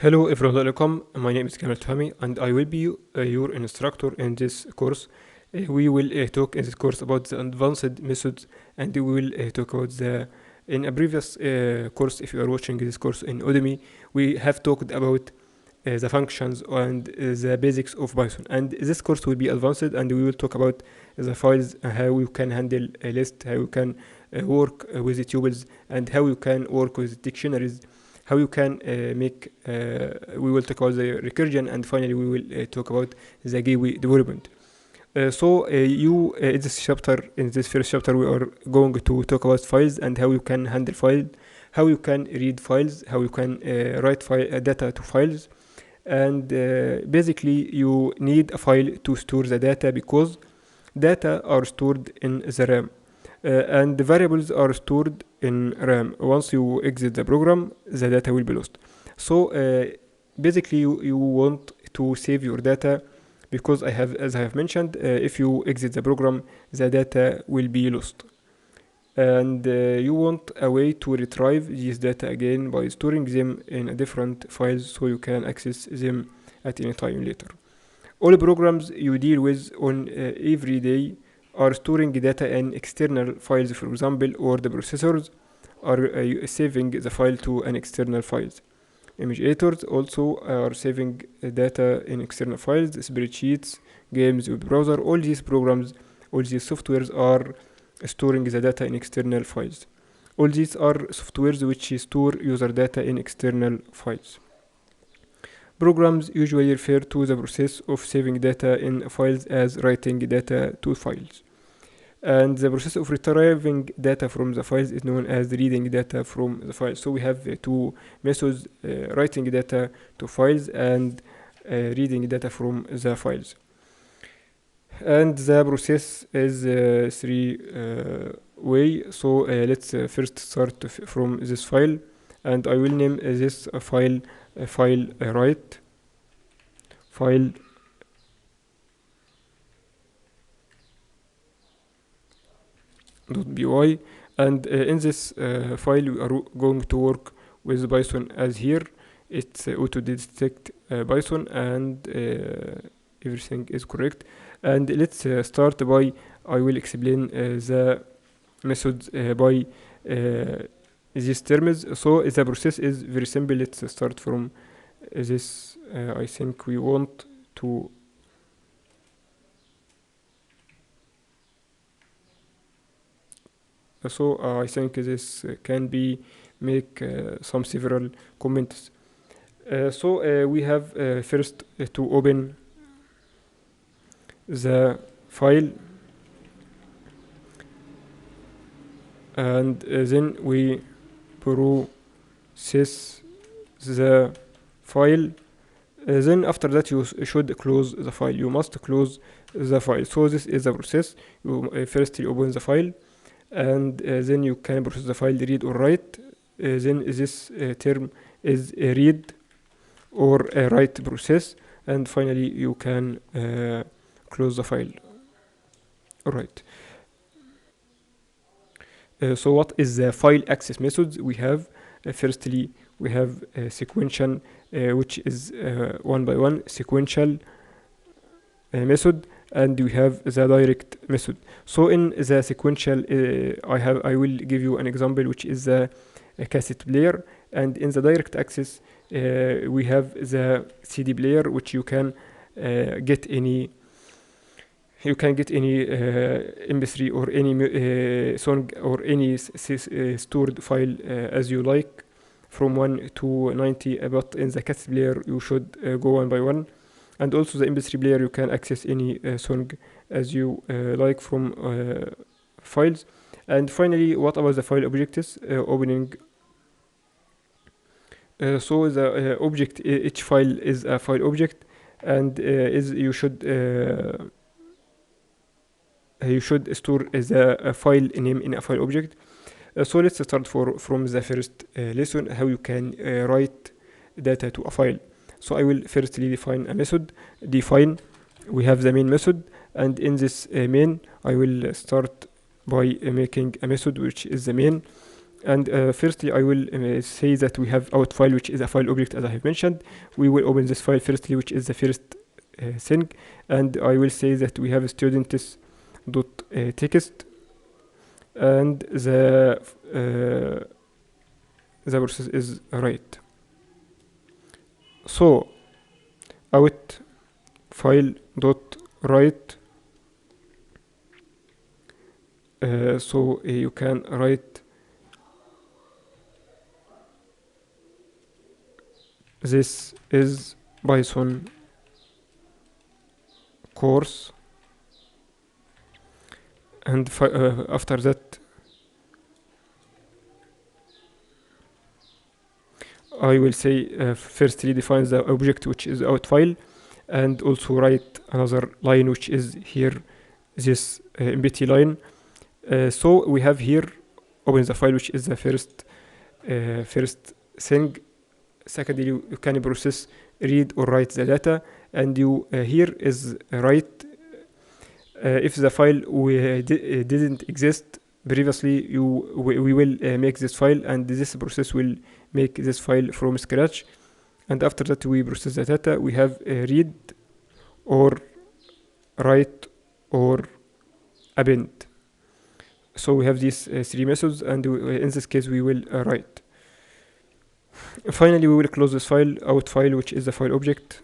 Hello everyone, welcome. My name is Kamal Tuhami and I will be your instructor in this course. We will talk in this course about the advanced methods, and we will talk about in a previous course. If you are watching this course in Udemy, we have talked about the functions and the basics of Python, and this course will be advanced, and we will talk about the files, how you can handle a list, how you can work with the tuples, and how you can work with dictionaries, how you can we will talk about the recursion, and finally we will talk about the GUI development. In this first chapter, we are going to talk about files and how you can handle files, how you can read files, how you can write data to files, and basically you need a file to store the data, because data are stored in the RAM, and the variables are stored in RAM. Once you exit the program, the data will be lost. So basically you want to save your data, because as I have mentioned, if you exit the program, the data will be lost, and you want a way to retrieve these data again by storing them in a different files, so you can access them at any time later. All programs you deal with on every day are storing data in external files, for example, or the processors are saving the file to an external files. Image editors also are saving data in external files, spreadsheets, games, web browser. All these programs, all these softwares are storing the data in external files. All these are softwares which store user data in external files. Programs usually refer to the process of saving data in files as writing data to files. And the process of retrieving data from the files is known as reading data from the files. So we have two methods, writing data to files and reading data from the files. And the process is three way. So let's first start from this file, and I will name this file write file .py, and in this file we are going to work with Python, as here it's auto detect Python, and everything is correct. And let's start by, I will explain the methods by these terms. So the process is very simple. Let's start from this. I think we want to I think this can be make some several comments. We have first to open the file, and then we process the file. Then after that you should close the file. You must close the file. So this is the process. You first you open the file, and then you can process the file, read or write. Then this term is a read or a write process, and finally you can close the file. Alright. So what is the file access methods? We have firstly we have sequential, which is one by one sequential method, and we have the direct method. So in the sequential, I will give you an example, which is the cassette player, and in the direct access we have the CD player, which you can get any MP3 or any song or any stored file as you like, from 1 to 90, but in the cassette player you should go one by one. And also the MP3 player, you can access any song as you like from files. And finally, what about the file objects? Opening. So the object, each file is a file object, and you should store the file name in a file object. So let's start from the first lesson, how you can write data to a file. So I will firstly define a method. Define, we have the main method, and in this main I will start by making a method which is the main, And firstly, I will say that we have out file, which is a file object, as I have mentioned. We will open this file firstly, which is the first thing, and I will say that we have students dot text, and the process is write. So out file dot write. So you can write this is Python course, and after that I will say firstly define the object, which is out file, and also write another line, which is here this empty line. So we have here open the file, which is the first thing. Secondly, you can process read or write the data, and you here is write. If the file didn't exist previously, we will make this file, and this process will make this file from scratch. And after that, we process the data. We have read or write or append. So we have these three methods, and in this case we will write. Finally, we will close this file, out file, which is the file object,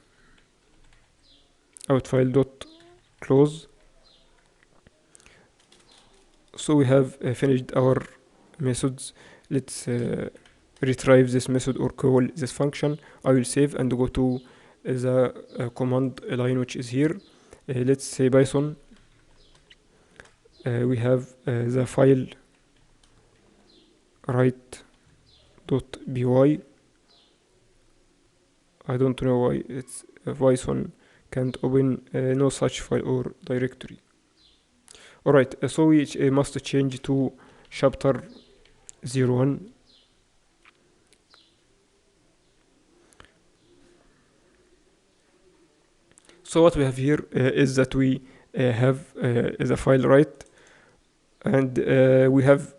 out file dot close. So we have finished our methods. Let's retrieve this method or call this function. I will save and go to the command line, which is here. Let's say Python. We have the file write.py. I don't know why it's Python can't open no such file or directory. Alright, so we must change to chapter 01. So what we have here is that we have the file write, and we have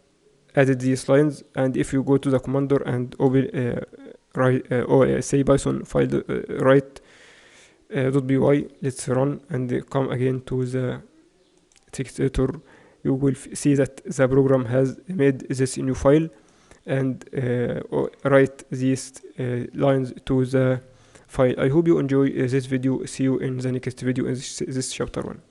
added these lines. And if you go to the commander and open say Python file write.py, let's run and come again to the text editor, you will see that the program has made this new file and write these lines to the file. I hope you enjoy this video. See you in the next video in this chapter 1.